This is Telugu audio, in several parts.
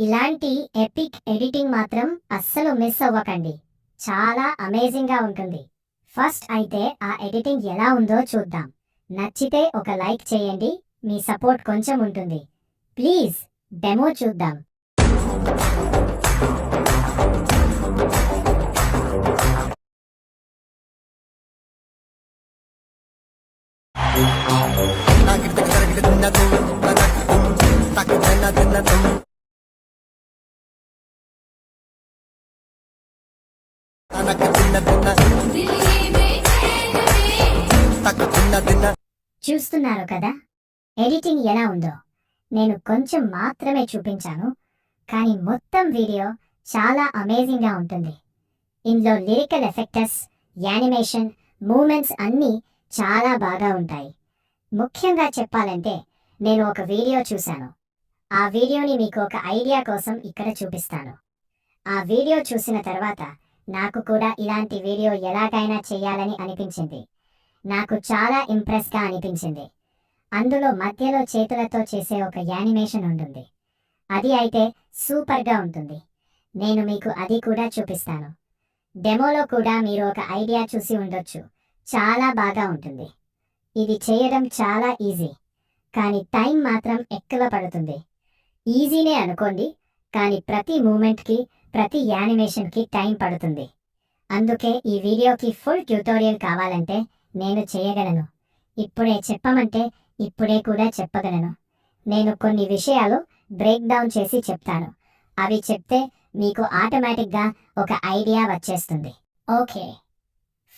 ఇలాంటి ఎపిక్ ఎడిటింగ్ మాత్రం అస్సలు మిస్ అవ్వకండి. చాలా అమేజింగ్గా ఉంటుంది. ఫస్ట్ అయితే ఆ ఎడిటింగ్ ఎలా ఉందో చూద్దాం. నచ్చితే ఒక లైక్ చేయండి, మీ సపోర్ట్ కొంచెం ఉంటుంది. ప్లీజ్ డెమో చూద్దాం. చూస్తున్నారు కదా ఎడిటింగ్ ఎలా ఉందో. నేను కొంచెం మాత్రమే చూపించాను, కానీ మొత్తం వీడియో చాలా అమేజింగ్గా ఉంటుంది. ఇందులో లిరికల్ ఎఫెక్టర్స్, యానిమేషన్, మూమెంట్స్ అన్నీ చాలా బాగా ఉంటాయి. ముఖ్యంగా చెప్పాలంటే నేను ఒక వీడియో చూశాను. ఆ వీడియోని మీకు ఒక ఐడియా కోసం ఇక్కడ చూపిస్తాను. ఆ వీడియో చూసిన తర్వాత నాకు కూడా ఇలాంటి వీడియో ఎలాగైనా చేయాలని అనిపించింది. నాకు చాలా ఇంప్రెస్గా అనిపించింది. అందులో మధ్యలో చేతులతో చేసే ఒక యానిమేషన్ ఉంటుంది. అది అయితే సూపర్గా ఉంటుంది. నేను మీకు అది కూడా చూపిస్తాను. డెమోలో కూడా మీరు ఒక ఐడియా చూసి ఉండొచ్చు. చాలా బాగా ఉంటుంది. ఇది చేయడం చాలా ఈజీ, కానీ టైం మాత్రం ఎక్కువ పడుతుంది. ఈజీనే అనుకోండి, కానీ ప్రతి మూమెంట్కి, ప్రతి యానిమేషన్కి టైం పడుతుంది. అందుకే ఈ వీడియోకి ఫుల్ ట్యూటోరియల్ కావాలంటే నేను చేయగలను. ఇప్పుడే చెప్పమంటే ఇప్పుడే కూడా చెప్పగలను. నేను కొన్ని విషయాలు బ్రేక్ డౌన్ చేసి చెప్తాను. అవి చెప్తే మీకు ఆటోమేటిక్గా ఒక ఐడియా వచ్చేస్తుంది. ఓకే,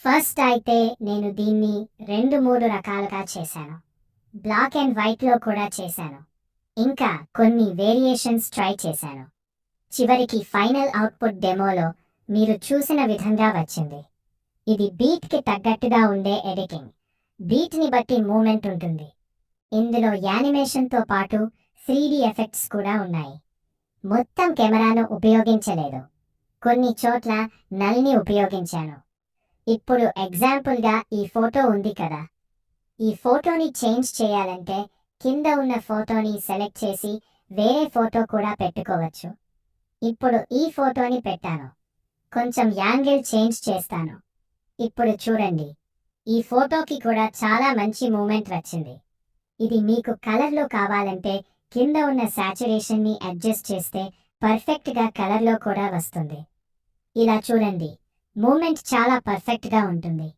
ఫస్ట్ అయితే నేను దీన్ని 2-3 రకాలుగా చేశాను. బ్లాక్ అండ్ వైట్లో కూడా చేశాను. ఇంకా కొన్ని వేరియేషన్స్ ట్రై చేశాను. చివరికి ఫైనల్ అవుట్పుట్ డెమోలో మీరు చూసిన విధంగా వచ్చింది. ఇది బీట్కి తగ్గట్టుగా ఉండే ఎడిటింగ్. బీట్ని బట్టి మూమెంట్ ఉంటుంది. ఇందులో యానిమేషన్తో పాటు 3D ఎఫెక్ట్స్ కూడా ఉన్నాయి. మొత్తం కెమెరాను ఉపయోగించలేదు, కొన్ని చోట్ల నల్ని ఉపయోగించాను. ఇప్పుడు ఎగ్జాంపుల్గా ఈ ఫోటో ఉంది కదా, ఈ ఫోటోని చేంజ్ చేయాలంటే కింద ఉన్న ఫోటోని సెలెక్ట్ చేసి వేరే ఫోటో కూడా పెట్టుకోవచ్చు. ఇప్పుడు ఈ ఫోటోని పెట్టాను, కొంచెం యాంగిల్ చేంజ్ చేస్తాను. ఇప్పుడు చూడండి, ఈ ఫోటోకి కూడా చాలా మంచి మూమెంట్ వచ్చింది. ఇది మీకు కలర్లో కావాలంటే కింద ఉన్న సాచురేషన్ని అడ్జస్ట్ చేస్తే పర్ఫెక్ట్గా కలర్లో కూడా వస్తుంది. ఇలా చూడండి, మూమెంట్ చాలా పర్ఫెక్ట్గా ఉంటుంది.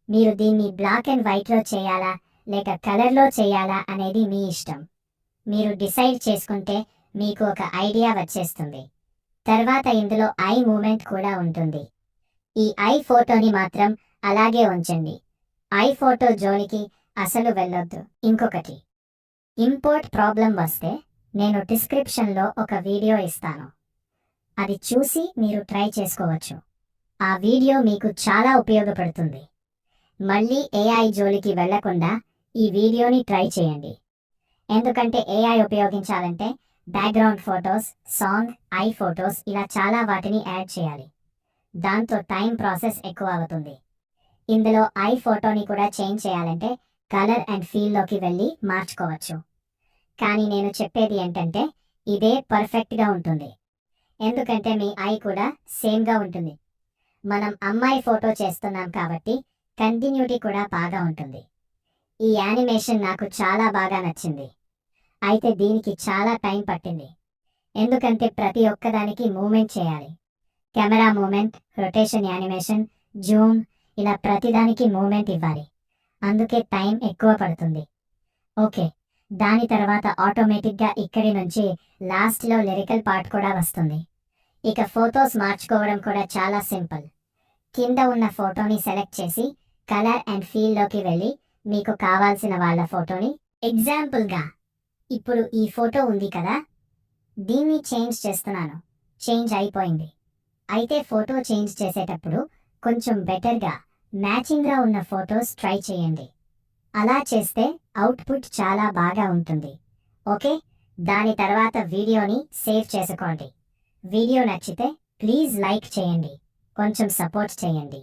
మీరు దీన్ని బ్లాక్ అండ్ వైట్లో చేయాలా లేక కలర్లో చేయాలా అనేది మీ ఇష్టం. మీరు డిసైడ్ చేసుకుంటే మీకు ఒక ఐడియా వచ్చేస్తుంది. తర్వాత ఇందులో ఐ మూమెంట్ కూడా ఉంటుంది. ఈ ఐ ఫోటోని మాత్రం అలాగే ఉంచండి. ఐ ఫోటో జోలికి అసలు వెళ్ళొద్దు. ఇంకొకటి, ఇంపోర్ట్ ప్రాబ్లం వస్తే నేను డిస్క్రిప్షన్లో ఒక వీడియో ఇస్తాను. అది చూసి మీరు ట్రై చేసుకోవచ్చు. ఆ వీడియో మీకు చాలా ఉపయోగపడుతుంది. మళ్ళీ ఏఐ జోలికి వెళ్లకుండా ఈ వీడియోని ట్రై చేయండి. ఎందుకంటే ఏఐ ఉపయోగించాలంటే background photos, song, AI photos ఇలా చాలా వాటిని యాడ్ చేయాలి. దాంతో టైం ప్రాసెస్ ఎక్కువ అవుతుంది. ఇందులో ఐ ఫోటోని కూడా చేంజ్ చేయాలంటే కలర్ అండ్ ఫీల్లోకి వెళ్ళి మార్చుకోవచ్చు. కానీ నేను చెప్పేది ఏంటంటే ఇదే పర్ఫెక్ట్గా ఉంటుంది. ఎందుకంటే మీ ఐ కూడా సేమ్గా ఉంటుంది. మనం అమ్మాయి ఫోటో చేస్తున్నాం కాబట్టి కంటిన్యూటీ కూడా బాగా ఉంటుంది. ఈ యానిమేషన్ నాకు చాలా బాగా నచ్చింది. అయితే దీనికి చాలా టైం పట్టింది. ఎందుకంటే ప్రతి ఒక్కదానికి మూమెంట్ చేయాలి. Camera movement, rotation, animation, zoom ఇలా ప్రతిదానికి మూమెంట్ ఇవ్వాలి. అందుకే టైం ఎక్కువ పడుతుంది. ఓకే, దాని తర్వాత ఆటోమేటిక్గా ఇక్కడి నుంచి లాస్ట్లో లిరికల్ పార్ట్ కూడా వస్తుంది. ఇక ఫొటోస్ మార్చుకోవడం కూడా చాలా సింపుల్. కింద ఉన్న ఫోటోని సెలెక్ట్ చేసి కలర్ అండ్ ఫీల్లోకి వెళ్ళి మీకు కావాల్సిన వాళ్ళ ఫోటోని, ఎగ్జాంపుల్గా ఇప్పుడు ఈ ఫోటో ఉంది కదా, దీన్ని చేంజ్ చేస్తున్నాను. చేంజ్ అయిపోయింది. అయితే ఫోటో చేంజ్ చేసేటప్పుడు కొంచెం బెటర్గా మ్యాచింగ్గా ఉన్న ఫొటోస్ ట్రై చేయండి. అలా చేస్తే అవుట్పుట్ చాలా బాగా ఉంటుంది. ఓకే, దాని తర్వాత వీడియోని సేవ్ చేసుకోండి. వీడియో నచ్చితే ప్లీజ్ లైక్ చేయండి, కొంచెం సపోర్ట్ చేయండి.